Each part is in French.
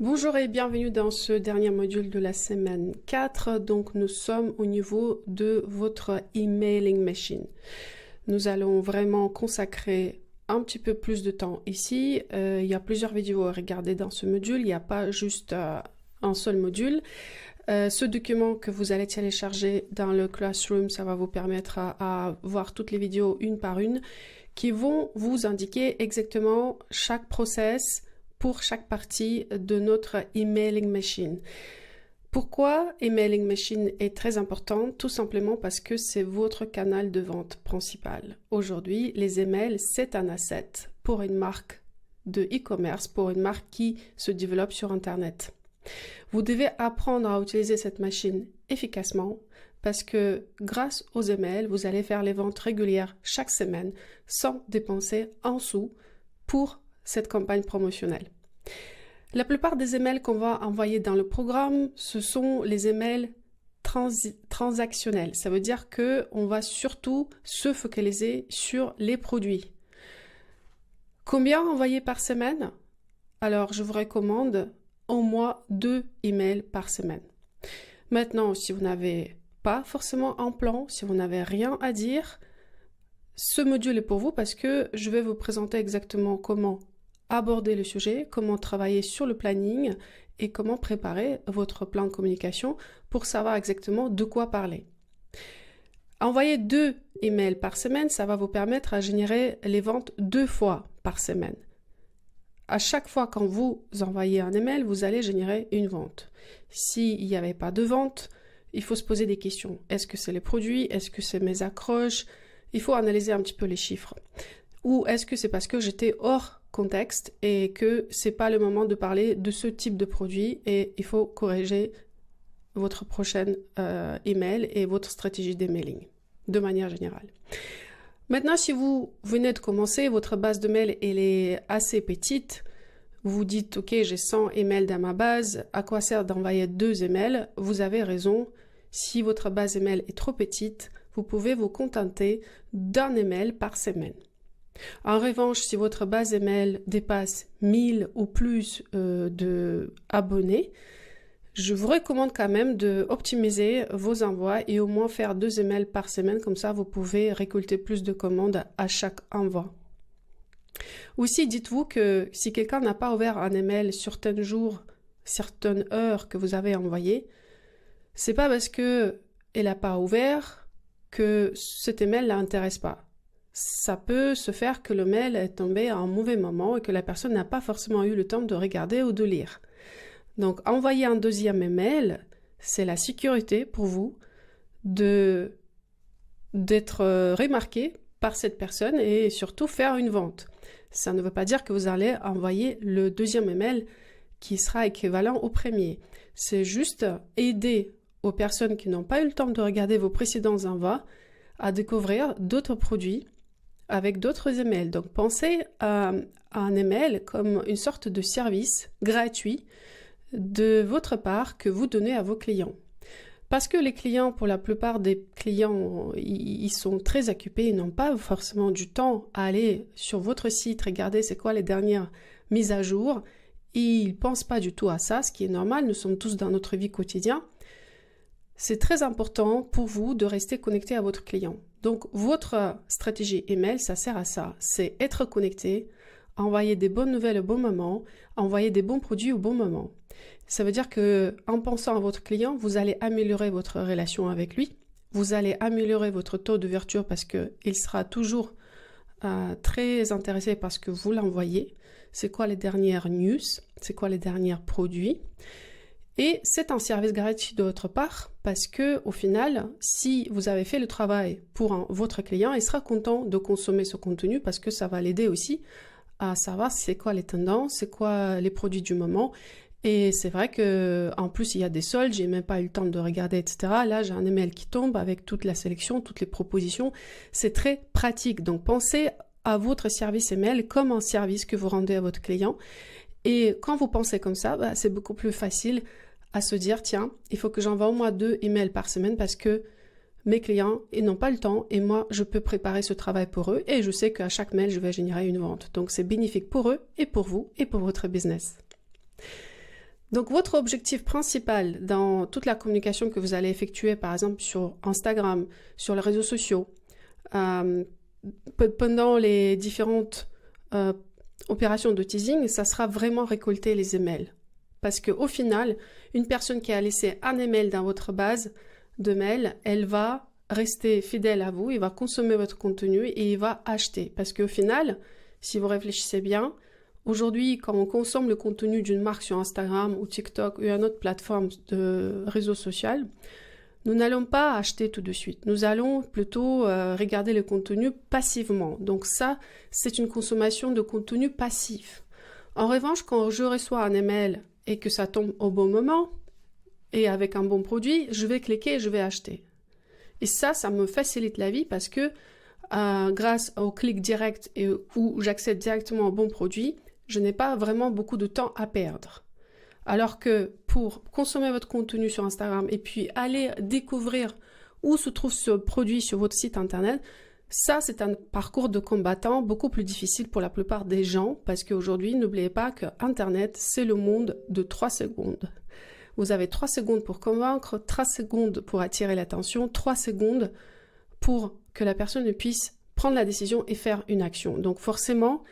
Bonjour et bienvenue dans ce dernier module de la semaine 4. Donc nous sommes au niveau de votre emailing machine. Nous allons vraiment consacrer un petit peu plus de temps ici. Il y a plusieurs vidéos à regarder dans ce module. Il n'y a pas juste un seul module. Ce document que vous allez télécharger dans le Classroom, ça va vous permettre à voir toutes les vidéos une par une qui vont vous indiquer exactement chaque process pour chaque partie de notre emailing machine. Pourquoi emailing machine est très important? Tout simplement parce que c'est votre canal de vente principal. Aujourd'hui, les emails, c'est un asset pour une marque de e-commerce, pour une marque qui se développe sur Internet. Vous devez apprendre à utiliser cette machine efficacement parce que grâce aux emails, vous allez faire les ventes régulières chaque semaine sans dépenser un sou pour cette campagne promotionnelle. La plupart des emails qu'on va envoyer dans le programme, ce sont les emails transactionnels. Ça veut dire qu'on va surtout se focaliser sur les produits. Combien envoyer par semaine? Alors, je vous recommande au moins 2 emails par semaine. Maintenant, si vous n'avez pas forcément un plan, si vous n'avez rien à dire, ce module est pour vous parce que je vais vous présenter exactement comment aborder le sujet, comment travailler sur le planning et comment préparer votre plan de communication pour savoir exactement de quoi parler. Envoyer 2 emails par semaine, ça va vous permettre à générer les ventes 2 fois par semaine. À chaque fois quand vous envoyez un email, vous allez générer une vente. S'il n'y avait pas de vente, il faut se poser des questions. Est-ce que c'est les produits? Est-ce que c'est mes accroches? Il faut analyser un petit peu les chiffres. Ou est-ce que c'est parce que j'étais hors contexte et que c'est pas le moment de parler de ce type de produit et il faut corriger votre prochaine email et votre stratégie d'emailing de manière générale. Maintenant, si vous venez de commencer, votre base de mail elle est assez petite. Vous vous dites, ok, j'ai 100 emails dans ma base, à quoi sert d'envoyer 2 emails? Vous avez raison. Si votre base email est trop petite, vous pouvez vous contenter d'un email par semaine. En revanche, si votre base email dépasse 1000 ou plus de abonnés, je vous recommande quand même de optimiser vos envois et au moins faire 2 emails par semaine. Comme ça, vous pouvez récolter plus de commandes à chaque envoi. Aussi, dites-vous que si quelqu'un n'a pas ouvert un email certains jours, certaines heures que vous avez envoyé, c'est pas parce que elle n'a pas ouvert que cet email l'intéresse pas. Ça peut se faire que le mail est tombé à un mauvais moment et que la personne n'a pas forcément eu le temps de regarder ou de lire. Donc, envoyer un deuxième email, c'est la sécurité pour vous d'être remarqué par cette personne et surtout faire une vente. Ça ne veut pas dire que vous allez envoyer le deuxième email qui sera équivalent au premier. C'est juste aider aux personnes qui n'ont pas eu le temps de regarder vos précédents envois à découvrir d'autres produits avec d'autres emails. Donc, pensez à un email comme une sorte de service gratuit de votre part que vous donnez à vos clients. Parce que les clients, pour la plupart des clients, ils sont très occupés, ils n'ont pas forcément du temps à aller sur votre site, regarder c'est quoi les dernières mises à jour. Ils ne pensent pas du tout à ça, ce qui est normal, nous sommes tous dans notre vie quotidienne. C'est très important pour vous de rester connecté à votre client. Donc, votre stratégie email, ça sert à ça. C'est être connecté, envoyer des bonnes nouvelles au bon moment, envoyer des bons produits au bon moment. Ça veut dire que, en pensant à votre client, vous allez améliorer votre relation avec lui. Vous allez améliorer votre taux d'ouverture parce qu'il sera toujours très intéressé par ce que vous l'envoyez. C'est quoi les dernières news? C'est quoi les derniers produits? Et c'est un service gratuit de votre part parce que au final, si vous avez fait le travail pour votre client, il sera content de consommer ce contenu parce que ça va l'aider aussi à savoir c'est quoi les tendances, c'est quoi les produits du moment. Et c'est vrai que en plus il y a des soldes, j'ai même pas eu le temps de regarder, etc. Là, j'ai un email qui tombe avec toute la sélection, toutes les propositions. C'est très pratique. Donc pensez à votre service email comme un service que vous rendez à votre client. Et quand vous pensez comme ça, c'est beaucoup plus facile à se dire, tiens, il faut que j'envoie au moins 2 emails par semaine parce que mes clients, ils n'ont pas le temps et moi, je peux préparer ce travail pour eux et je sais qu'à chaque mail, je vais générer une vente. Donc, c'est bénéfique pour eux et pour vous et pour votre business. Donc, votre objectif principal dans toute la communication que vous allez effectuer, par exemple sur Instagram, sur les réseaux sociaux, pendant les différentes opérations de teasing, ça sera vraiment récolter les emails. Parce qu'au final, une personne qui a laissé un email dans votre base de mails, elle va rester fidèle à vous, il va consommer votre contenu et il va acheter. Parce qu'au final, si vous réfléchissez bien, aujourd'hui, quand on consomme le contenu d'une marque sur Instagram ou TikTok ou une autre plateforme de réseau social, nous n'allons pas acheter tout de suite. Nous allons plutôt regarder le contenu passivement. Donc ça, c'est une consommation de contenu passif. En revanche, quand je reçois un email et que ça tombe au bon moment et avec un bon produit, je vais cliquer et je vais acheter. Et ça me facilite la vie parce que grâce au clic direct et où j'accède directement au bon produit, je n'ai pas vraiment beaucoup de temps à perdre. Alors que pour consommer votre contenu sur Instagram et puis aller découvrir où se trouve ce produit sur votre site internet, ça c'est un parcours de combattant beaucoup plus difficile pour la plupart des gens parce qu'aujourd'hui, n'oubliez pas que Internet, c'est le monde de 3 secondes. Vous avez 3 secondes pour convaincre, 3 secondes pour attirer l'attention, 3 secondes pour que la personne puisse prendre la décision et faire une action. Donc forcément,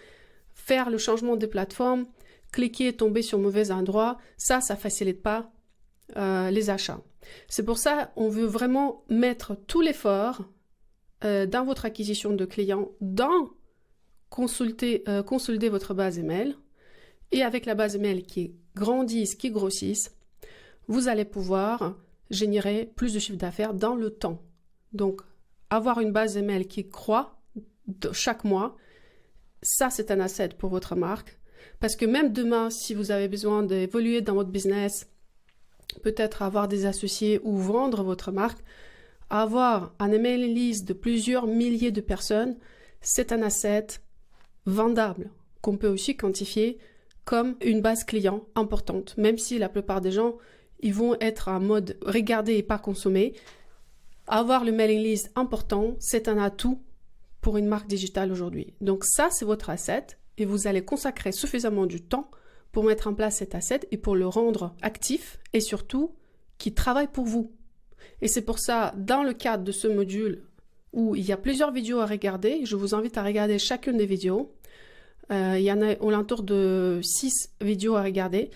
faire le changement de plateforme, cliquer et tomber sur mauvais endroit, ça facilite pas les achats. C'est pour ça on veut vraiment mettre tout l'effort dans votre acquisition de clients, dans consolider votre base email, et avec la base email qui grandisse, qui grossisse, vous allez pouvoir générer plus de chiffre d'affaires dans le temps. Donc, avoir une base email qui croît chaque mois, ça c'est un asset pour votre marque. Parce que même demain, si vous avez besoin d'évoluer dans votre business, peut-être avoir des associés ou vendre votre marque, avoir un email list de plusieurs milliers de personnes, c'est un asset vendable qu'on peut aussi quantifier comme une base client importante. Même si la plupart des gens, ils vont être en mode regarder et pas consommer, avoir le mailing list important, c'est un atout pour une marque digitale aujourd'hui. Donc ça, c'est votre asset. Et vous allez consacrer suffisamment du temps pour mettre en place cet asset et pour le rendre actif et surtout qui travaille pour vous. Et c'est pour ça, dans le cadre de ce module où il y a plusieurs vidéos à regarder, je vous invite à regarder chacune des vidéos. Il y en a au l'entour de 6 vidéos à regarder.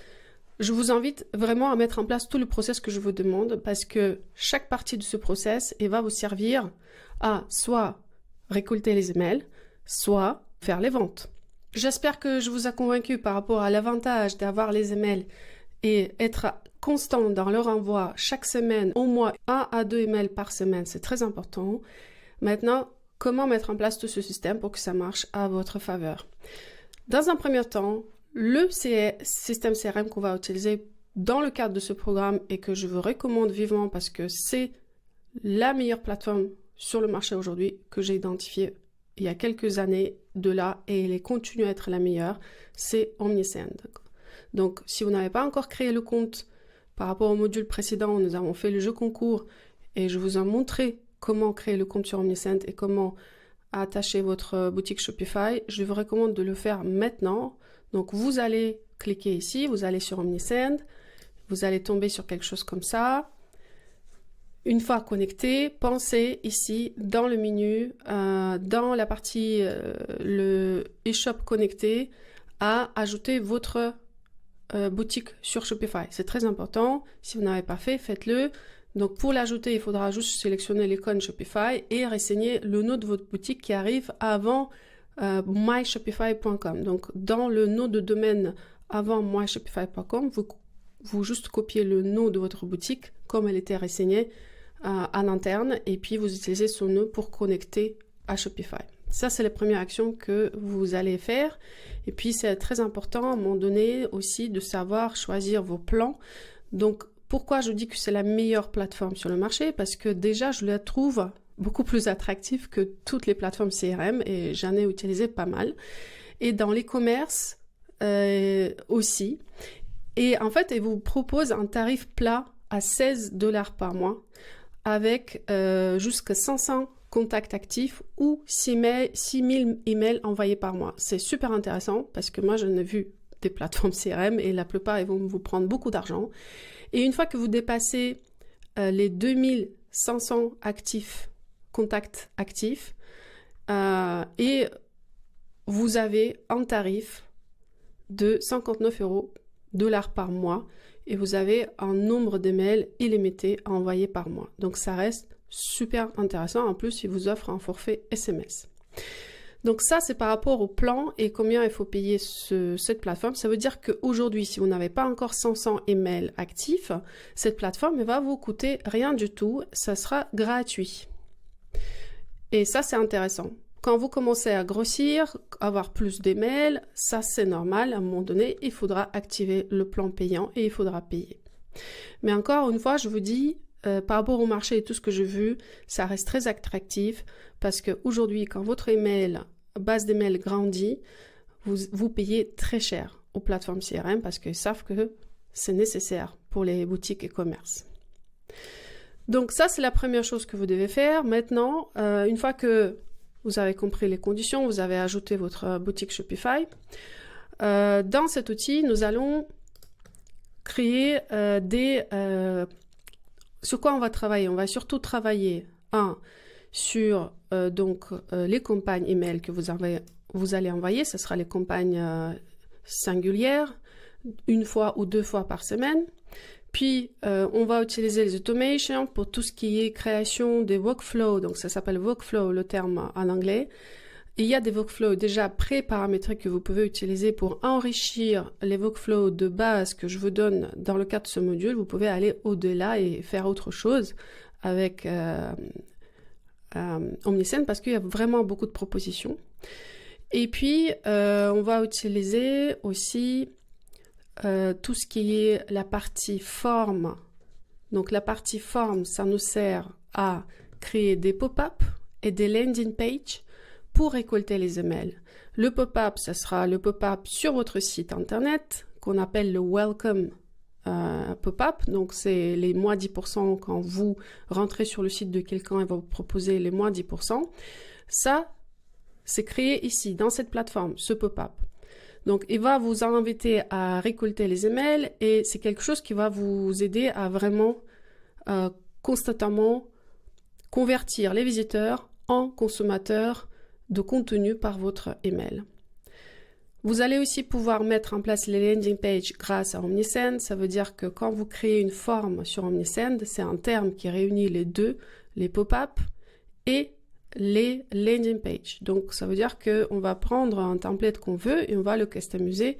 Je vous invite vraiment à mettre en place tout le process que je vous demande parce que chaque partie de ce process va vous servir à soit récolter les emails, soit faire les ventes. J'espère que je vous ai convaincu par rapport à l'avantage d'avoir les emails et être constant dans leur envoi chaque semaine, au moins 1 à 2 emails par semaine, c'est très important. Maintenant, comment mettre en place tout ce système pour que ça marche à votre faveur? Dans un premier temps, le système CRM qu'on va utiliser dans le cadre de ce programme et que je vous recommande vivement parce que c'est la meilleure plateforme sur le marché aujourd'hui que j'ai identifiée il y a quelques années de là et elle continue à être la meilleure, c'est Omnisend. Donc, si vous n'avez pas encore créé le compte par rapport au module précédent, nous avons fait le jeu concours et je vous ai montré comment créer le compte sur Omnisend et comment attacher votre boutique Shopify. Je vous recommande de le faire maintenant. Donc, vous allez cliquer ici, vous allez sur Omnisend, vous allez tomber sur quelque chose comme ça. Une fois connecté, pensez ici dans le menu, dans la partie le e-shop connecté, à ajouter votre boutique sur Shopify. C'est très important. Si vous n'avez pas fait, faites-le. Donc pour l'ajouter, il faudra juste sélectionner l'icône Shopify et renseigner le nom de votre boutique qui arrive avant myshopify.com. Donc dans le nom de domaine avant myshopify.com, vous juste copiez le nom de votre boutique comme elle était renseignée en interne et puis vous utilisez son nom pour connecter à Shopify. Ça, c'est la première action que vous allez faire. Et puis, c'est très important à un moment donné aussi de savoir choisir vos plans. Donc, pourquoi je dis que c'est la meilleure plateforme sur le marché? Parce que déjà, je la trouve beaucoup plus attractive que toutes les plateformes CRM et j'en ai utilisé pas mal. Et dans l'e-commerce aussi. Et en fait, elle vous propose un tarif plat à $16 par mois avec jusqu'à 500 contacts actifs ou 6000 emails envoyés par mois. C'est super intéressant parce que moi, j'en ai vu des plateformes CRM et la plupart ils vont vous prendre beaucoup d'argent. Et une fois que vous dépassez les 2500 contacts actifs, et vous avez un tarif de 59 $ par mois et vous avez un nombre d'emails illimité à envoyer par mois. Donc ça reste super intéressant. En plus, ils vous offrent un forfait SMS. Donc ça, c'est par rapport au plan et combien il faut payer cette plateforme. Ça veut dire qu'aujourd'hui, si vous n'avez pas encore 500 emails actifs, cette plateforme va vous coûter rien du tout. Ça sera gratuit. Et ça, c'est intéressant. Quand vous commencez à grossir, avoir plus d'emails, ça c'est normal. À un moment donné, il faudra activer le plan payant et il faudra payer. Mais encore une fois, je vous dis, par rapport au marché et tout ce que j'ai vu, ça reste très attractif parce qu'aujourd'hui, quand votre base d'emails grandit, vous payez très cher aux plateformes CRM parce qu'ils savent que c'est nécessaire pour les boutiques e-commerce. Donc ça, c'est la première chose que vous devez faire. Maintenant, une fois que vous avez compris les conditions, vous avez ajouté votre boutique Shopify. Dans cet outil, nous allons créer sur quoi on va travailler. On va surtout travailler sur les campagnes email que vous allez envoyer. Ce sera les campagnes singulières, 1 fois ou 2 fois par semaine. Puis, on va utiliser les automations pour tout ce qui est création des workflows. Donc, ça s'appelle workflow, le terme en anglais. Il y a des workflows déjà pré-paramétrés que vous pouvez utiliser pour enrichir les workflows de base que je vous donne dans le cadre de ce module. Vous pouvez aller au-delà et faire autre chose avec Omnisend parce qu'il y a vraiment beaucoup de propositions. Et puis, on va utiliser aussi tout ce qui est la partie forme. Donc la partie forme, ça nous sert à créer des pop-up et des landing pages pour récolter les emails. Le pop-up, ça sera le pop-up sur votre site internet qu'on appelle le welcome pop-up. Donc c'est les moins 10% quand vous rentrez sur le site de quelqu'un et va vous proposer les moins 10%. Ça, c'est créé ici, dans cette plateforme, ce pop-up. Donc, il va vous inviter à récolter les emails et c'est quelque chose qui va vous aider à vraiment constamment convertir les visiteurs en consommateurs de contenu par votre email. Vous allez aussi pouvoir mettre en place les landing pages grâce à Omnisend. Ça veut dire que quand vous créez une forme sur Omnisend, c'est un terme qui réunit les deux, les pop-up et les landing pages. Donc, ça veut dire qu'on va prendre un template qu'on veut et on va le customiser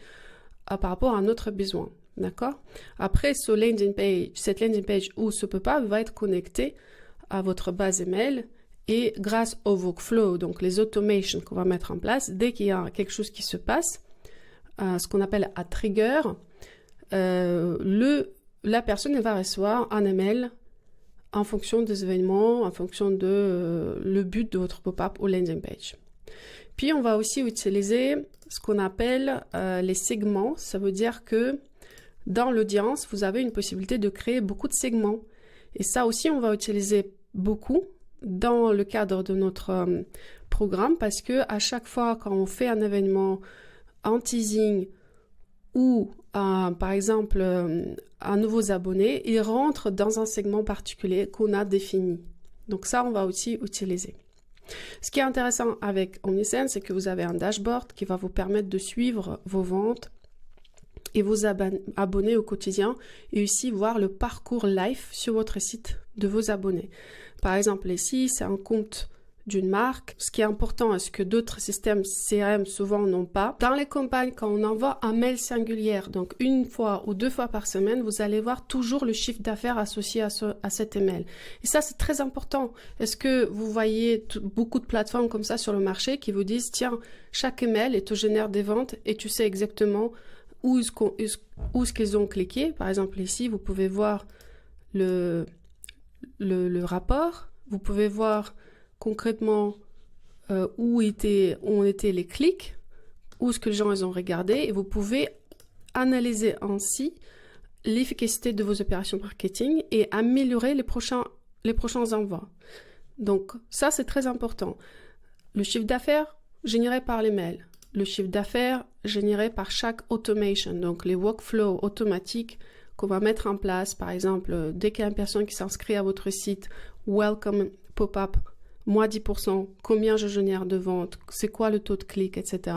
par rapport à notre besoin. D'accord? Après, cette landing page ou ce pop-up va être connecté à votre base email et grâce au workflow, donc les automations qu'on va mettre en place, dès qu'il y a quelque chose qui se passe, ce qu'on appelle un trigger, la personne va recevoir un email en fonction des événements, en fonction de le but de votre pop-up ou landing page. Puis, on va aussi utiliser ce qu'on appelle les segments. Ça veut dire que dans l'audience, vous avez une possibilité de créer beaucoup de segments. Et ça aussi, on va utiliser beaucoup dans le cadre de notre programme parce que à chaque fois quand on fait un événement en teasing ou par exemple un nouveau abonné, il rentre dans un segment particulier qu'on a défini. Donc ça, on va aussi utiliser. Ce qui est intéressant avec Omnisend, c'est que vous avez un dashboard qui va vous permettre de suivre vos ventes et vos abonnés au quotidien et aussi voir le parcours live sur votre site de vos abonnés. Par exemple, ici, c'est un compte d'une marque. Ce qui est important, est-ce que d'autres systèmes CRM souvent n'ont pas. Dans les campagnes, quand on envoie un mail singulier, donc 1 fois ou 2 fois par semaine, vous allez voir toujours le chiffre d'affaires associé à cet email. Et ça, c'est très important. Est-ce que vous voyez beaucoup de plateformes comme ça sur le marché qui vous disent, tiens, chaque email te génère des ventes et tu sais exactement où est-ce qu'ils ont cliqué. Par exemple, ici, vous pouvez voir le rapport. Vous pouvez voir concrètement où ont été les clics, où est-ce que les gens ils ont regardé, et vous pouvez analyser ainsi l'efficacité de vos opérations marketing et améliorer les prochains envois. Donc ça, c'est très important. Le chiffre d'affaires généré par les mails, le chiffre d'affaires générés par chaque automation, donc les workflows automatiques qu'on va mettre en place. Par exemple, dès qu'il y a une personne qui s'inscrit à votre site, welcome pop-up, moi 10%, combien je génère de ventes, c'est quoi le taux de clic, etc.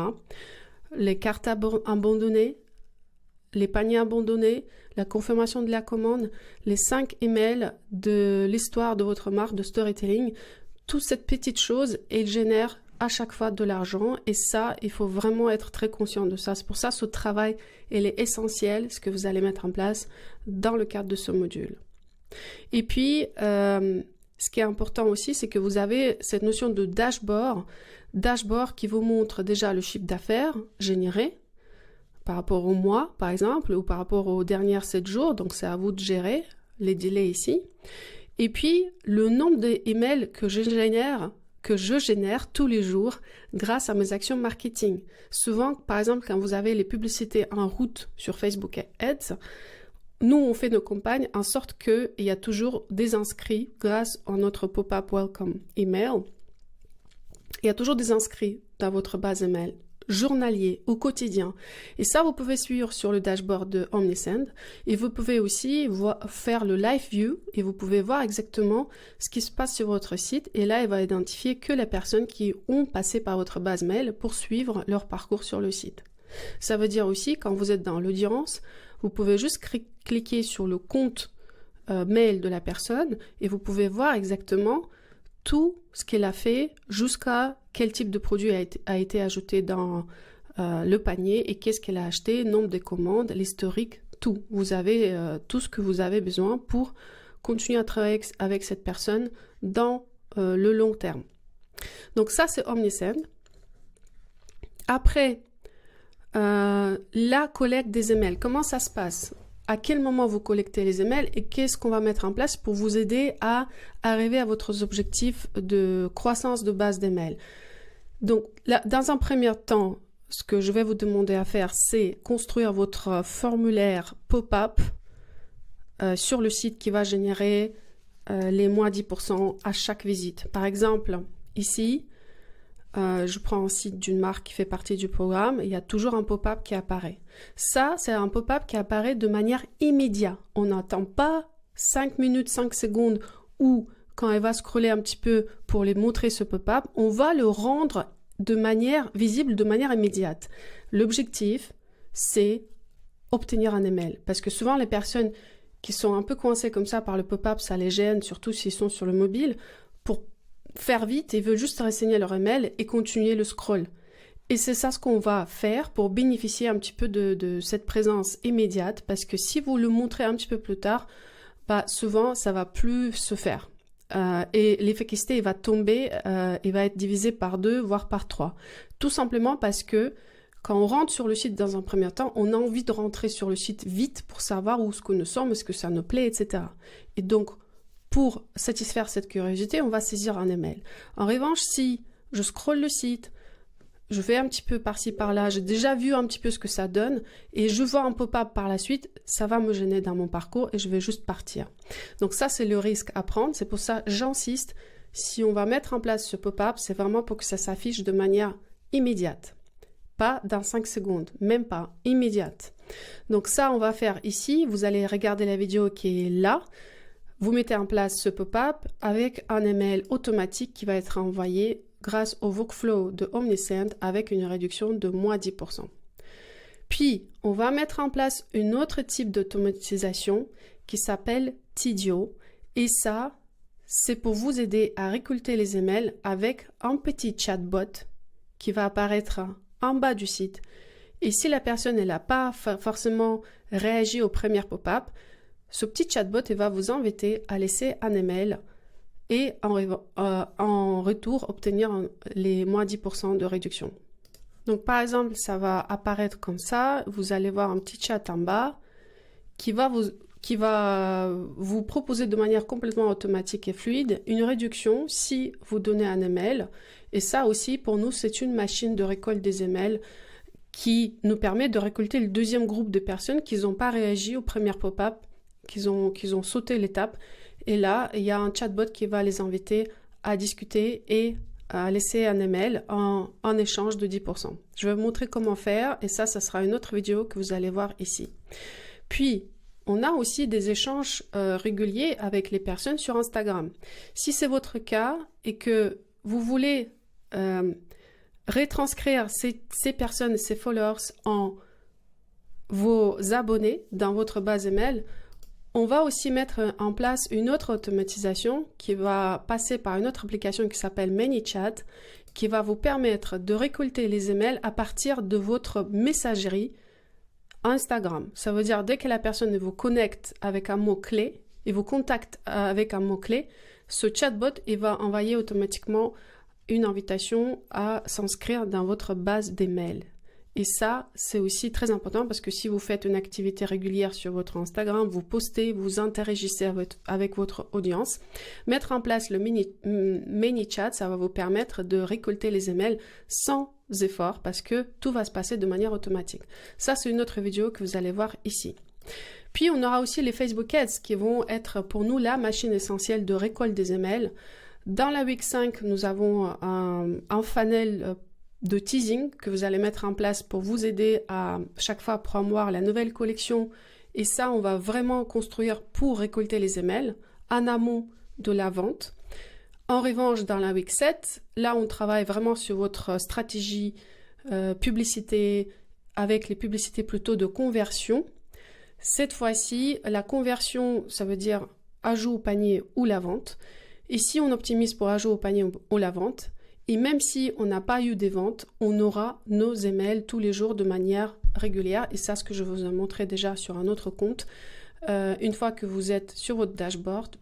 Les cartes abandonnées, les paniers abandonnés, la confirmation de la commande, les 5 emails de l'histoire de votre marque, de storytelling, toute cette petite chose, elle génère à chaque fois de l'argent, et ça, il faut vraiment être très conscient de ça. C'est pour ça, ce travail, il est essentiel, ce que vous allez mettre en place dans le cadre de ce module. Et puis, ce qui est important aussi, c'est que vous avez cette notion de dashboard qui vous montre déjà le chiffre d'affaires généré par rapport au mois, par exemple, ou par rapport aux dernières 7 jours, donc c'est à vous de gérer les délais ici. Et puis, le nombre d'emails que je génère tous les jours grâce à mes actions marketing. Souvent, par exemple, quand vous avez les publicités en route sur Facebook Ads, nous, on fait nos campagnes en sorte qu'il y a toujours des inscrits grâce à notre pop-up welcome email. Il y a toujours des inscrits dans votre base email, journalier ou quotidien. Et ça, vous pouvez suivre sur le dashboard de Omnisend. Et vous pouvez aussi faire le live view et vous pouvez voir exactement ce qui se passe sur votre site. Et là, il va identifier que les personnes qui ont passé par votre base mail pour suivre leur parcours sur le site. Ça veut dire aussi, quand vous êtes dans l'audience, vous pouvez juste cliquer sur le compte mail de la personne et vous pouvez voir exactement tout ce qu'elle a fait jusqu'à quel type de produit a été ajouté dans le panier et qu'est-ce qu'elle a acheté, nombre de commandes, l'historique, tout. Vous avez tout ce que vous avez besoin pour continuer à travailler avec cette personne dans le long terme. Donc ça, c'est Omnisend. Après, la collecte des emails, comment ça se passe? À quel moment vous collectez les emails et qu'est-ce qu'on va mettre en place pour vous aider à arriver à votre objectif de croissance de base d'emails? Donc, là, dans un premier temps, ce que je vais vous demander à faire, c'est construire votre formulaire pop-up sur le site qui va générer les moins 10% à chaque visite. Par exemple, ici, je prends un site d'une marque qui fait partie du programme, il y a toujours un pop-up qui apparaît. Ça, c'est un pop-up qui apparaît de manière immédiate. On n'attend pas 5 minutes, 5 secondes ou quand elle va scroller un petit peu pour les montrer ce pop-up, on va le rendre de manière visible, de manière immédiate. L'objectif, c'est obtenir un email. Parce que souvent, les personnes qui sont un peu coincées comme ça par le pop-up, ça les gêne, surtout s'ils sont sur le mobile. Pour faire vite, ils veulent juste renseigner leur email et continuer le scroll. Et c'est ça ce qu'on va faire pour bénéficier un petit peu de cette présence immédiate, parce que si vous le montrez un petit peu plus tard, souvent ça va plus se faire. Et l'efficacité il va tomber, il va être divisé par 2, voire par 3. Tout simplement parce que quand on rentre sur le site dans un premier temps, on a envie de rentrer sur le site vite pour savoir où ce que nous sommes, est-ce que ça nous plaît, etc. Et donc, pour satisfaire cette curiosité, on va saisir un email. En revanche, si je scrolle le site, je fais un petit peu par-ci par-là, j'ai déjà vu un petit peu ce que ça donne et je vois un pop-up par la suite, ça va me gêner dans mon parcours et je vais juste partir. Donc ça, c'est le risque à prendre. C'est pour ça, j'insiste, si on va mettre en place ce pop-up, c'est vraiment pour que ça s'affiche de manière immédiate. Pas dans 5 secondes, même pas, immédiate. Donc ça, on va faire ici. Vous allez regarder la vidéo qui est là. Vous mettez en place ce pop-up avec un email automatique qui va être envoyé grâce au workflow de Omnisend avec une réduction de moins 10%. Puis, on va mettre en place un autre type d'automatisation qui s'appelle Tidio. Et ça, c'est pour vous aider à récolter les emails avec un petit chatbot qui va apparaître en bas du site. Et si la personne n'a pas forcément réagi au premier pop-up, ce petit chatbot va vous inviter à laisser un email et en retour obtenir les moins 10% de réduction. Donc par exemple, ça va apparaître comme ça. Vous allez voir un petit chat en bas qui va vous proposer de manière complètement automatique et fluide une réduction si vous donnez un email. Et ça aussi, pour nous, c'est une machine de récolte des emails qui nous permet de récolter le deuxième groupe de personnes qui n'ont pas réagi au premier pop-up, qu'ils ont sauté l'étape. Et là, il y a un chatbot qui va les inviter à discuter et à laisser un email en échange de 10%. Je vais vous montrer comment faire et ça sera une autre vidéo que vous allez voir ici. Puis, on a aussi des échanges réguliers avec les personnes sur Instagram. Si c'est votre cas et que vous voulez retranscrire ces personnes, ces followers en vos abonnés dans votre base email, on va aussi mettre en place une autre automatisation qui va passer par une autre application qui s'appelle ManyChat, qui va vous permettre de récolter les emails à partir de votre messagerie Instagram. Ça veut dire dès que la personne vous connecte avec un mot-clé et vous contacte avec un mot-clé, ce chatbot il va envoyer automatiquement une invitation à s'inscrire dans votre base d'emails. Et ça, c'est aussi très important parce que si vous faites une activité régulière sur votre Instagram, vous postez, vous interagissez avec votre audience, mettre en place le ManyChat, ça va vous permettre de récolter les emails sans effort parce que tout va se passer de manière automatique. Ça, c'est une autre vidéo que vous allez voir ici. Puis, on aura aussi les Facebook Ads qui vont être pour nous la machine essentielle de récolte des emails. Dans la week 5, nous avons un funnel de teasing que vous allez mettre en place pour vous aider à chaque fois promouvoir la nouvelle collection. Et ça, on va vraiment construire pour récolter les emails en amont de la vente. En revanche, dans la week 7, là, on travaille vraiment sur votre stratégie publicité avec les publicités plutôt de conversion. Cette fois-ci, la conversion, ça veut dire ajout au panier ou la vente. Ici, on optimise pour ajout au panier ou la vente. Et même si on n'a pas eu des ventes, on aura nos emails tous les jours de manière régulière. Et ça, ce que je vous ai montré déjà sur un autre compte. Une fois que vous êtes sur votre dashboard,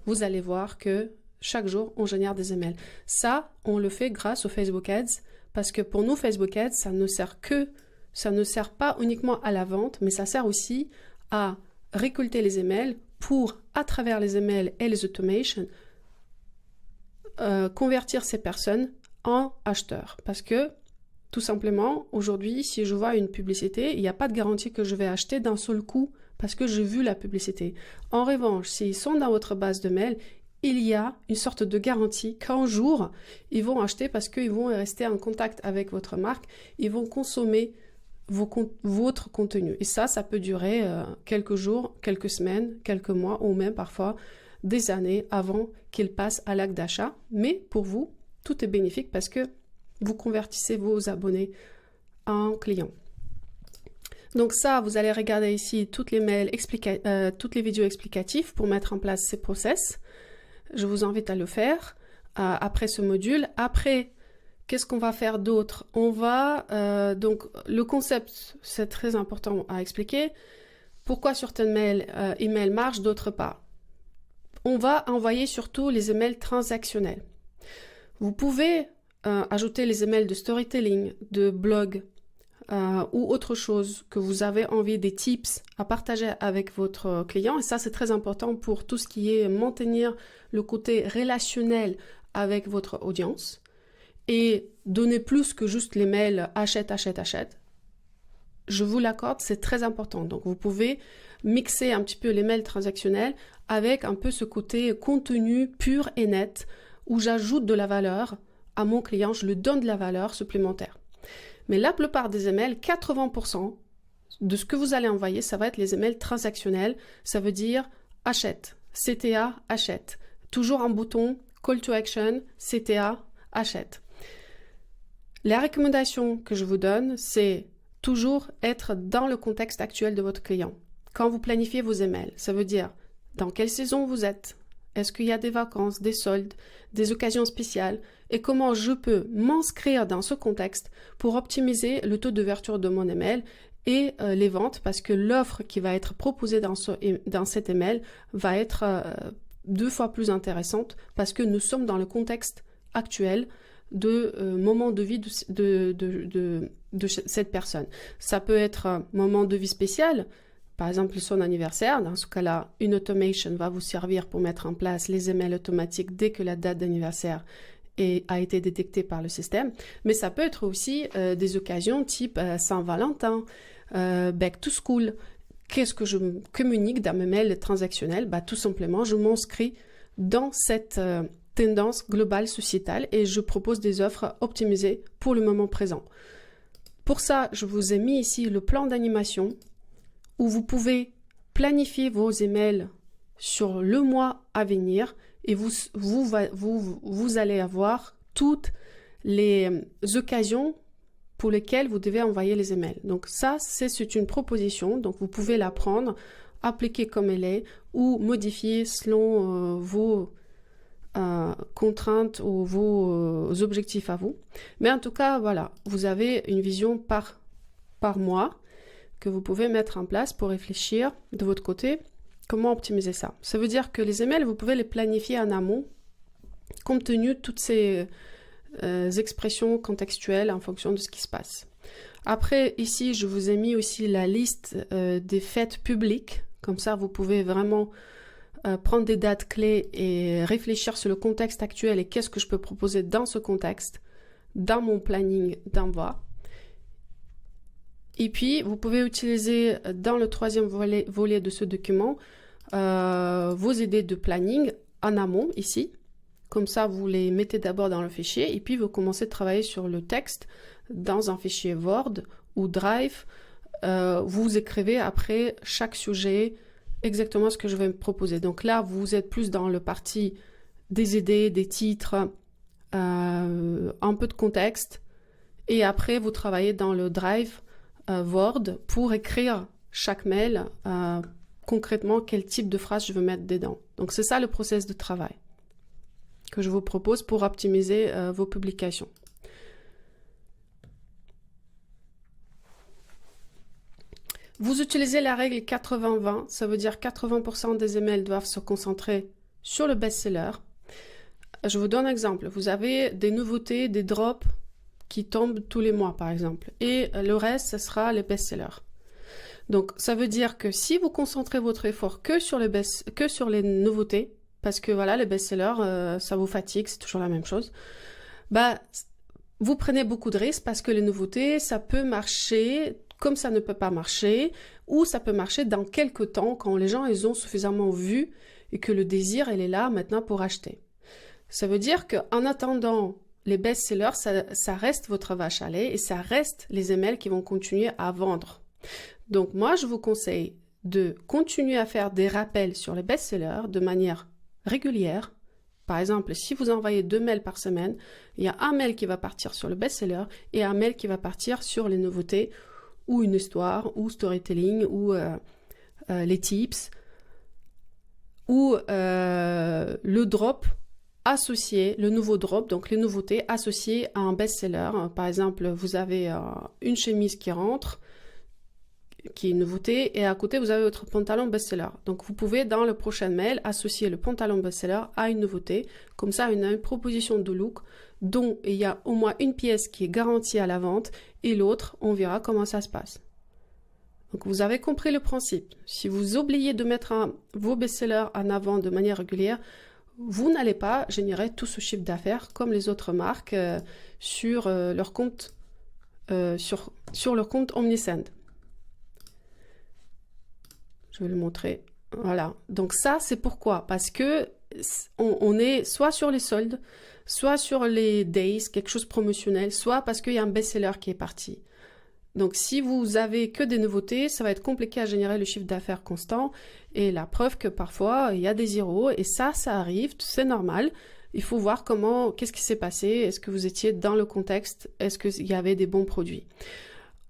vous allez voir que chaque jour, on génère des emails. Ça, on le fait grâce aux Facebook Ads. Parce que pour nous, Facebook Ads, ça ne sert pas uniquement à la vente, mais ça sert aussi à récolter les emails pour, à travers les emails et les automations, convertir ces personnes en acheteurs. Parce que, tout simplement, aujourd'hui, si je vois une publicité, il n'y a pas de garantie que je vais acheter d'un seul coup parce que j'ai vu la publicité. En revanche, s'ils sont dans votre base de mail, il y a une sorte de garantie qu'un jour, ils vont acheter parce qu'ils vont rester en contact avec votre marque, ils vont consommer votre contenu. Et ça peut durer quelques jours, quelques semaines, quelques mois ou même parfois des années avant qu'ils passent à l'acte d'achat. Mais pour vous, tout est bénéfique parce que vous convertissez vos abonnés en clients. Donc ça, vous allez regarder ici toutes les vidéos explicatives pour mettre en place ces process. Je vous invite à le faire après ce module. Après, qu'est-ce qu'on va faire d'autre? On va, donc le concept, c'est très important à expliquer. Pourquoi certains emails marchent, d'autres pas? On va envoyer surtout les emails transactionnels. Vous pouvez ajouter les emails de storytelling, de blog ou autre chose que vous avez envie, des tips à partager avec votre client. Et ça, c'est très important pour tout ce qui est maintenir le côté relationnel avec votre audience et donner plus que juste les mails achète, achète, achète. Je vous l'accorde, c'est très important. Donc, vous pouvez mixer un petit peu les mails transactionnels avec un peu ce côté contenu pur et net où j'ajoute de la valeur à mon client, je lui donne de la valeur supplémentaire. Mais la plupart des emails, 80% de ce que vous allez envoyer, ça va être les emails transactionnels. Ça veut dire achète, CTA, achète. Toujours un bouton call to action, CTA, achète. La recommandation que je vous donne, c'est toujours être dans le contexte actuel de votre client. Quand vous planifiez vos emails, ça veut dire dans quelle saison vous êtes, est-ce qu'il y a des vacances, des soldes, des occasions spéciales et comment je peux m'inscrire dans ce contexte pour optimiser le taux d'ouverture de mon email et les ventes parce que l'offre qui va être proposée dans cet email va être 2 fois plus intéressante parce que nous sommes dans le contexte actuel de moment de vie de cette personne. Ça peut être un moment de vie spécial, par exemple son anniversaire. Dans ce cas-là, une automation va vous servir pour mettre en place les emails automatiques dès que la date d'anniversaire a été détectée par le système. Mais ça peut être aussi des occasions type Saint-Valentin, back to school. Qu'est-ce que je communique dans mes mails transactionnels? Tout simplement, je m'inscris dans cette tendance globale sociétale et je propose des offres optimisées pour le moment présent. Pour ça, je vous ai mis ici le plan d'animation où vous pouvez planifier vos emails sur le mois à venir et vous allez avoir toutes les occasions pour lesquelles vous devez envoyer les emails. Donc ça, c'est une proposition, donc vous pouvez la prendre, appliquer comme elle est ou modifier selon vos contraintes ou vos objectifs à vous. Mais en tout cas, voilà, vous avez une vision par mois que vous pouvez mettre en place pour réfléchir de votre côté comment optimiser ça. Ça veut dire que les emails, vous pouvez les planifier en amont compte tenu de toutes ces expressions contextuelles en fonction de ce qui se passe. Après, ici, je vous ai mis aussi la liste des fêtes publiques. Comme ça, vous pouvez vraiment prendre des dates clés et réfléchir sur le contexte actuel et qu'est-ce que je peux proposer dans ce contexte, dans mon planning d'envoi. Et puis, vous pouvez utiliser dans le troisième volet de ce document vos idées de planning en amont, ici. Comme ça, vous les mettez d'abord dans le fichier et puis vous commencez à travailler sur le texte dans un fichier Word ou Drive. Vous écrivez après chaque sujet exactement ce que je vais me proposer. Donc là, vous êtes plus dans le parti des idées, des titres, un peu de contexte. Et après, vous travaillez dans le Drive Word pour écrire chaque mail, concrètement quel type de phrase je veux mettre dedans. Donc c'est ça le process de travail que je vous propose pour optimiser vos publications. Vous utilisez la règle 80-20, ça veut dire 80% des emails doivent se concentrer sur le best-seller. Je vous donne un exemple. Vous avez des nouveautés, des drops qui tombent tous les mois par exemple, et le reste, ce sera les best-sellers. Donc ça veut dire que si vous concentrez votre effort que sur les nouveautés, parce que voilà, les best-sellers, ça vous fatigue, c'est toujours la même chose, bah, vous prenez beaucoup de risques parce que les nouveautés, ça peut marcher comme ça ne peut pas marcher, ou ça peut marcher dans quelques temps quand les gens ils ont suffisamment vu et que le désir elle est là maintenant pour acheter. Ça veut dire qu'en attendant les best-sellers, ça reste votre vache à lait et ça reste les emails qui vont continuer à vendre. Donc moi, je vous conseille de continuer à faire des rappels sur les best-sellers de manière régulière. Par exemple, si vous envoyez 2 mails par semaine, il y a un mail qui va partir sur le best-seller et un mail qui va partir sur les nouveautés ou une histoire ou storytelling ou les tips ou le drop associé, le nouveau drop, donc les nouveautés associées à un best-seller. Par exemple, vous avez une chemise qui rentre, qui est une nouveauté, et à côté, vous avez votre pantalon best-seller. Donc, vous pouvez, dans le prochain mail, associer le pantalon best-seller à une nouveauté. Comme ça, une proposition de look dont il y a au moins une pièce qui est garantie à la vente et l'autre, on verra comment ça se passe. Donc, vous avez compris le principe. Si vous oubliez de mettre vos best-sellers en avant de manière régulière, vous n'allez pas générer tout ce chiffre d'affaires comme les autres marques sur leur compte sur leur compte Omnisend. Je vais le montrer. Voilà. Donc ça, c'est pourquoi? Parce que on est soit sur les soldes, soit sur les days, quelque chose de promotionnel, soit parce qu'il y a un best-seller qui est parti. Donc si vous avez que des nouveautés, ça va être compliqué à générer le chiffre d'affaires constant. Et la preuve que parfois, il y a des zéros. Et ça arrive, c'est normal. Il faut voir qu'est-ce qui s'est passé. Est-ce que vous étiez dans le contexte? Est-ce qu'il y avait des bons produits?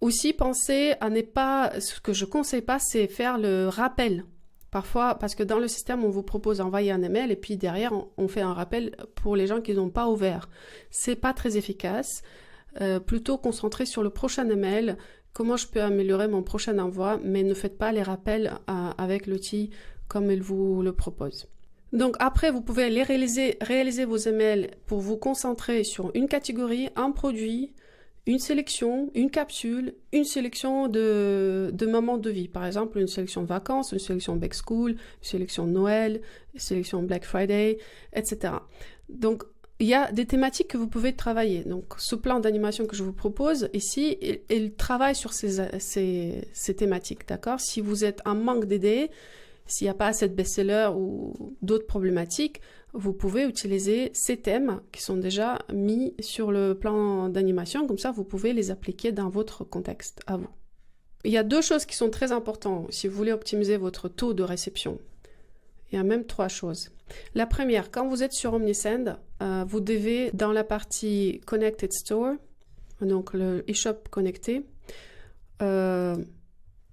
Aussi, pensez à ne pas, ce que je ne conseille pas, c'est faire le rappel. Parfois, parce que dans le système, on vous propose d'envoyer un email et puis derrière, on fait un rappel pour les gens qui n'ont pas ouvert. C'est pas très efficace. Plutôt concentré sur le prochain email, comment je peux améliorer mon prochain envoi, mais ne faites pas les rappels avec l'outil comme il vous le propose. Donc après, vous pouvez réaliser vos emails pour vous concentrer sur une catégorie, un produit, une sélection, une capsule, une sélection de moments de vie. Par exemple, une sélection vacances, une sélection back school, une sélection Noël, une sélection Black Friday, etc. Donc, il y a des thématiques que vous pouvez travailler. Donc, ce plan d'animation que je vous propose ici, il travaille sur ces thématiques, d'accord? Si vous êtes en manque d'idées, s'il n'y a pas assez de best-sellers ou d'autres problématiques, vous pouvez utiliser ces thèmes qui sont déjà mis sur le plan d'animation, comme ça vous pouvez les appliquer dans votre contexte à vous. Il y a deux choses qui sont très importantes si vous voulez optimiser votre taux de réception. Il y a même trois choses. La première, quand vous êtes sur Omnisend, vous devez, dans la partie Connected Store, donc le eShop connecté, dans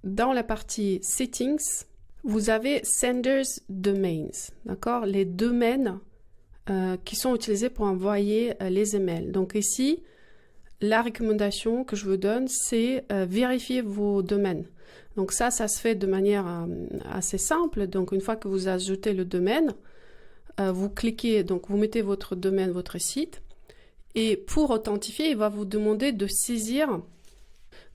la partie Settings, vous avez Senders Domains, d'accord? Les domaines qui sont utilisés pour envoyer les emails. Donc ici, la recommandation que je vous donne, c'est vérifier vos domaines. Donc ça se fait de manière assez simple. Donc une fois que vous ajoutez le domaine, vous cliquez, donc vous mettez votre domaine, votre site, et pour authentifier, il va vous demander de saisir.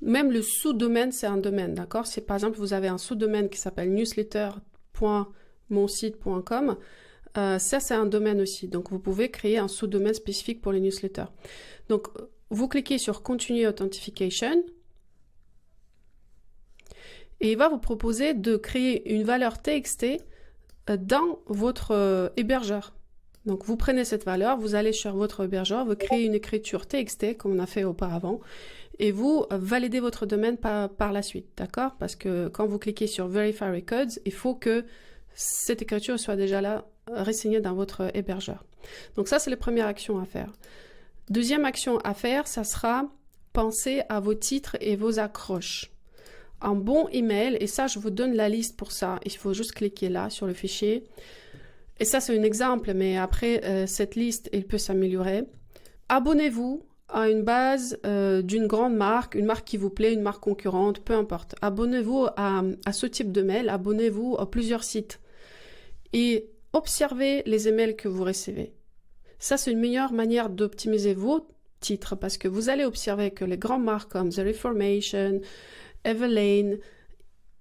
Même le sous-domaine, c'est un domaine, d'accord? Si par exemple vous avez un sous-domaine qui s'appelle newsletter.monsite.com, ça c'est un domaine aussi. Donc vous pouvez créer un sous-domaine spécifique pour les newsletters. Donc vous cliquez sur Continue Authentication et il va vous proposer de créer une valeur TXT dans votre hébergeur. Donc vous prenez cette valeur, vous allez sur votre hébergeur, vous créez une écriture TXT comme on a fait auparavant et vous validez votre domaine par la suite, d'accord? Parce que quand vous cliquez sur Verify Records, il faut que cette écriture soit déjà là, ressignée dans votre hébergeur. Donc ça, c'est la première action à faire. Deuxième action à faire, ça sera penser à vos titres et vos accroches. Un bon email, et ça, je vous donne la liste pour ça. Il faut juste cliquer là sur le fichier. Et ça, c'est un exemple, mais après, cette liste, elle peut s'améliorer. Abonnez-vous à une base d'une grande marque, une marque qui vous plaît, une marque concurrente, peu importe. Abonnez-vous à ce type de mail, abonnez-vous à plusieurs sites et observez les emails que vous recevez. Ça, c'est une meilleure manière d'optimiser vos titres parce que vous allez observer que les grandes marques comme The Reformation, Everlane,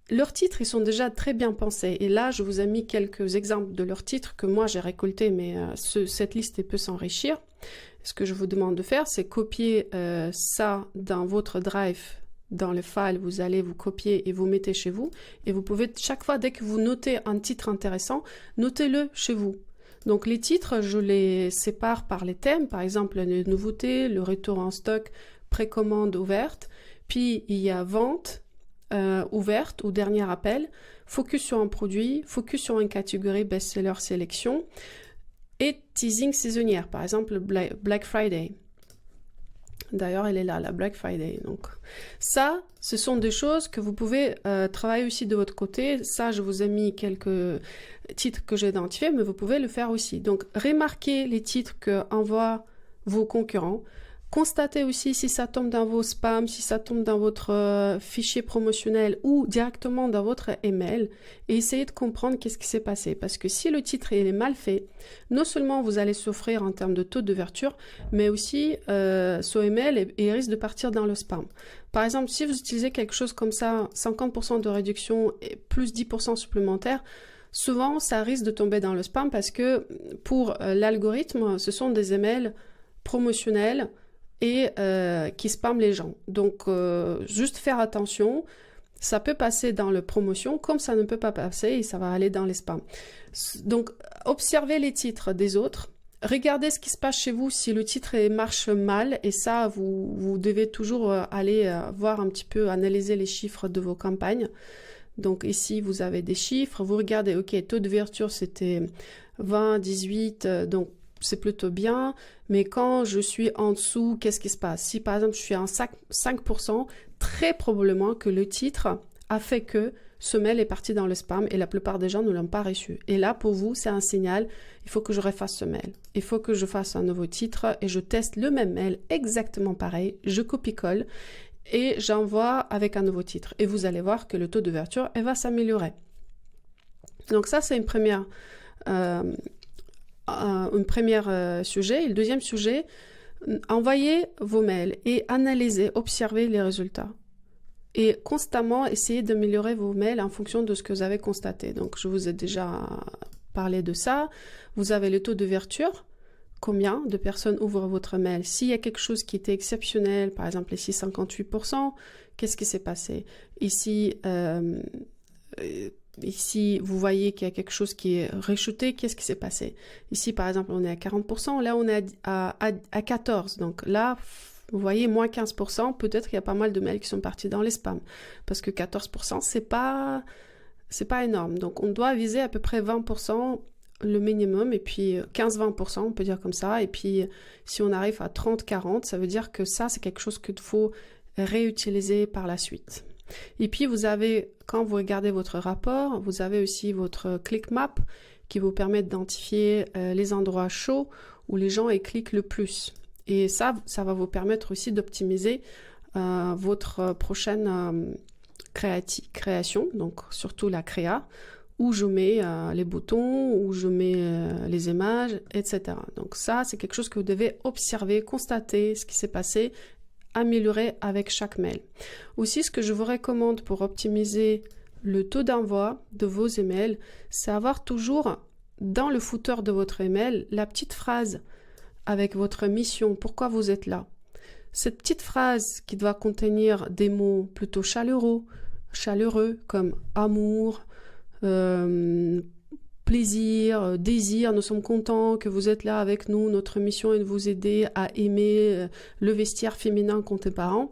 leurs titres, ils sont déjà très bien pensés. Et là, je vous ai mis quelques exemples de leurs titres que moi, j'ai récoltés, mais cette liste peut s'enrichir. Ce que je vous demande de faire, c'est copier ça dans votre Drive, dans le file, vous allez vous copier et vous mettez chez vous. Et vous pouvez, chaque fois, dès que vous notez un titre intéressant, notez-le chez vous. Donc les titres, je les sépare par les thèmes, par exemple les nouveautés, le retour en stock, précommande ouverte, puis il y a vente ouverte ou dernier appel, focus sur un produit, focus sur une catégorie best-seller sélection et teasing saisonnière, par exemple Black Friday. D'ailleurs, elle est là, la Black Friday. Donc, ça, ce sont des choses que vous pouvez travailler aussi de votre côté. Ça, je vous ai mis quelques titres que j'ai identifiés, mais vous pouvez le faire aussi. Donc, remarquez les titres qu'envoient vos concurrents. Constatez aussi si ça tombe dans vos spams, si ça tombe dans votre fichier promotionnel ou directement dans votre email et essayez de comprendre qu'est-ce qui s'est passé. Parce que si le titre est mal fait, non seulement vous allez souffrir en termes de taux d'ouverture, mais aussi son email il risque de partir dans le spam. Par exemple, si vous utilisez quelque chose comme ça, 50% de réduction et plus 10% supplémentaire, souvent ça risque de tomber dans le spam parce que pour l'algorithme, ce sont des emails promotionnels et qui spamment les gens. Donc, juste faire attention, ça peut passer dans le promotion comme ça ne peut pas passer et ça va aller dans les spams. Donc, observez les titres des autres, regardez ce qui se passe chez vous si le titre marche mal et ça, vous devez toujours aller voir un petit peu, analyser les chiffres de vos campagnes. Donc ici, vous avez des chiffres, vous regardez, ok, taux d'ouverture c'était 20, 18, donc c'est plutôt bien, mais quand je suis en dessous, qu'est-ce qui se passe? Si par exemple je suis en 5%, très probablement que le titre a fait que ce mail est parti dans le spam et la plupart des gens ne l'ont pas reçu. Et là, pour vous, c'est un signal, il faut que je refasse ce mail. Il faut que je fasse un nouveau titre et je teste le même mail exactement pareil, je copie-colle et j'envoie avec un nouveau titre. Et vous allez voir que le taux d'ouverture va s'améliorer. Donc ça, c'est une première sujet. Et le deuxième sujet, envoyez vos mails et analysez, observez les résultats. Et constamment, essayez d'améliorer vos mails en fonction de ce que vous avez constaté. Donc, je vous ai déjà parlé de ça. Vous avez le taux d'ouverture. Combien de personnes ouvrent votre mail? S'il y a quelque chose qui était exceptionnel, par exemple ici 58%, qu'est-ce qui s'est passé? Ici, ici, vous voyez qu'il y a quelque chose qui est rechuté. Qu'est-ce qui s'est passé? Ici, par exemple, on est à 40%. Là, on est à 14%. Donc là, vous voyez, moins 15%. Peut-être qu'il y a pas mal de mails qui sont partis dans les spams. Parce que 14%, c'est pas énorme. Donc, on doit viser à peu près 20%, le minimum. Et puis, 15-20%, on peut dire comme ça. Et puis, si on arrive à 30-40, ça veut dire que ça, c'est quelque chose qu'il faut réutiliser par la suite. Et puis vous avez, quand vous regardez votre rapport, vous avez aussi votre click map qui vous permet d'identifier les endroits chauds où les gens y cliquent le plus. Et ça va vous permettre aussi d'optimiser votre prochaine création, donc surtout la créa, où je mets les boutons, où je mets les images, etc. Donc ça, c'est quelque chose que vous devez observer, constater ce qui s'est passé, améliorer avec chaque mail. Aussi, ce que je vous recommande pour optimiser le taux d'envoi de vos emails, c'est avoir toujours dans le footer de votre email la petite phrase avec votre mission, pourquoi vous êtes là. Cette petite phrase qui doit contenir des mots plutôt chaleureux comme amour, plaisir, désir, nous sommes contents que vous êtes là avec nous, notre mission est de vous aider à aimer le vestiaire féminin contemporain.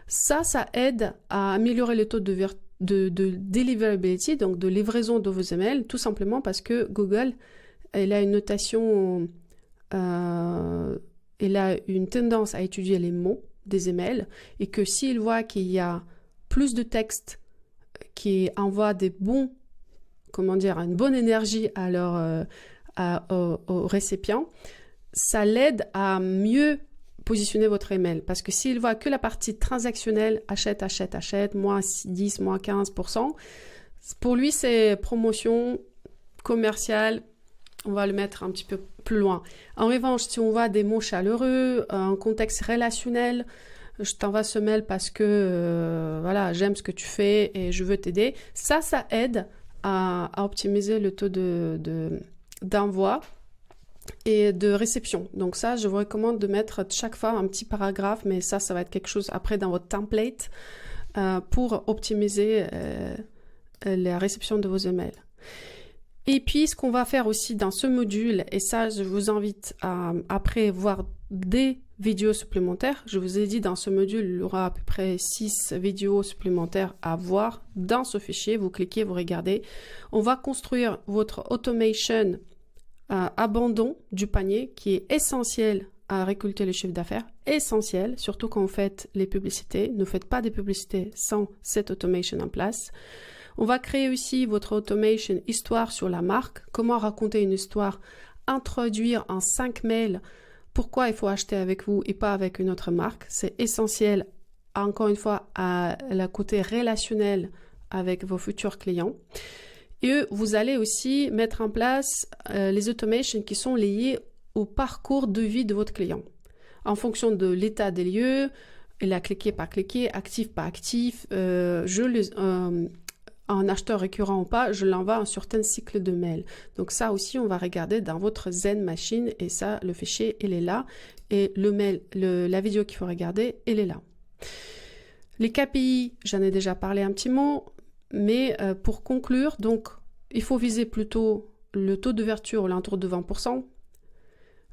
Ça aide à améliorer le taux de deliverability, donc de livraison de vos emails, tout simplement parce que Google, elle a une notation, elle a une tendance à étudier les mots des emails, et que s'il voit qu'il y a plus de texte qui envoie des bons, une bonne énergie aux récipients, ça l'aide à mieux positionner votre email. Parce que s'il voit que la partie transactionnelle, achète, moins 10, moins 15%, pour lui, c'est promotion commerciale, on va le mettre un petit peu plus loin. En revanche, si on voit des mots chaleureux, un contexte relationnel, je t'envoie ce mail parce que voilà, j'aime ce que tu fais et je veux t'aider, ça aide à optimiser le taux d'envoi et de réception. Donc ça, je vous recommande de mettre chaque fois un petit paragraphe, mais ça va être quelque chose après dans votre template pour optimiser la réception de vos emails. Et puis, ce qu'on va faire aussi dans ce module, et ça, je vous invite à après voir des vidéos supplémentaires. Je vous ai dit, dans ce module, il y aura à peu près 6 vidéos supplémentaires à voir dans ce fichier. Vous cliquez, vous regardez. On va construire votre automation abandon du panier qui est essentiel à récolter le chiffre d'affaires. Essentiel, surtout quand vous faites les publicités. Ne faites pas des publicités sans cette automation en place. On va créer aussi votre automation histoire sur la marque. Comment raconter une histoire, introduire en 5 mails pourquoi il faut acheter avec vous et pas avec une autre marque. C'est essentiel, encore une fois, à la côté relationnel avec vos futurs clients. Et vous allez aussi mettre en place les automations qui sont liées au parcours de vie de votre client. En fonction de l'état des lieux, il a cliqué par cliqué, actif par actif, un acheteur récurrent ou pas, je l'envoie un certain cycle de mail. Donc ça aussi, on va regarder dans votre Zen Machine et ça, le fichier, il est là. Et le mail, la vidéo qu'il faut regarder, elle est là. Les KPI, j'en ai déjà parlé un petit mot, mais pour conclure, donc, il faut viser plutôt le taux d'ouverture aux alentours de 20%,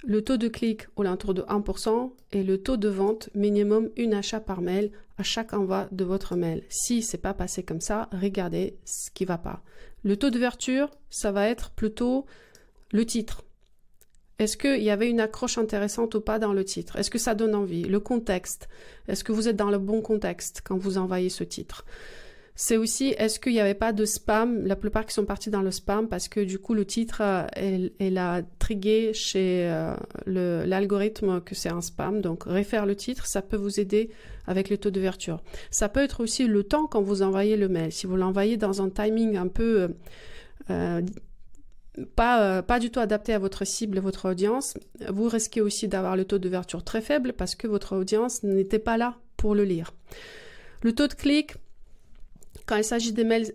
le taux de clic aux alentours de 1% et le taux de vente minimum une achat par mail à chaque envoi de votre mail. Si c'est pas passé comme ça, regardez ce qui va pas. Le taux d'ouverture, ça va être plutôt le titre. Est-ce qu'il y avait une accroche intéressante ou pas dans le titre? Est-ce que ça donne envie? Le contexte. Est-ce que vous êtes dans le bon contexte quand vous envoyez ce titre? C'est aussi, est-ce qu'il n'y avait pas de spam? La plupart qui sont partis dans le spam parce que du coup, le titre, elle a trigué chez l'algorithme que c'est un spam. Donc, refaire le titre, ça peut vous aider avec le taux d'ouverture. Ça peut être aussi le temps quand vous envoyez le mail. Si vous l'envoyez dans un timing un peu pas du tout adapté à votre cible, votre audience, vous risquez aussi d'avoir le taux d'ouverture très faible parce que votre audience n'était pas là pour le lire. Le taux de clic, quand il s'agit des mails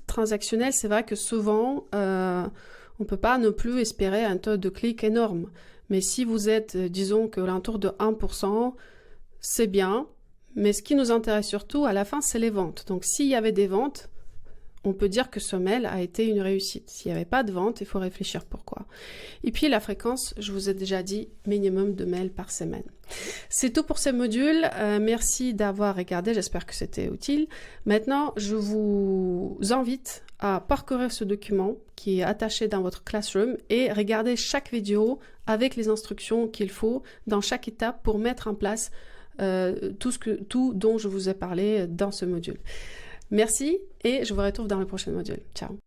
transactionnels, c'est vrai que souvent, on ne peut pas non plus espérer un taux de clic énorme. Mais si vous êtes, disons, qu'à l'entour de 1%, c'est bien. Mais ce qui nous intéresse surtout, à la fin, c'est les ventes. Donc, s'il y avait des ventes, on peut dire que ce mail a été une réussite. S'il n'y avait pas de vente, il faut réfléchir pourquoi. Et puis la fréquence, je vous ai déjà dit, minimum de mails par semaine. C'est tout pour ce module. Merci d'avoir regardé, j'espère que c'était utile. Maintenant, je vous invite à parcourir ce document qui est attaché dans votre Classroom et regarder chaque vidéo avec les instructions qu'il faut dans chaque étape pour mettre en place tout dont je vous ai parlé dans ce module. Merci et je vous retrouve dans le prochain module. Ciao.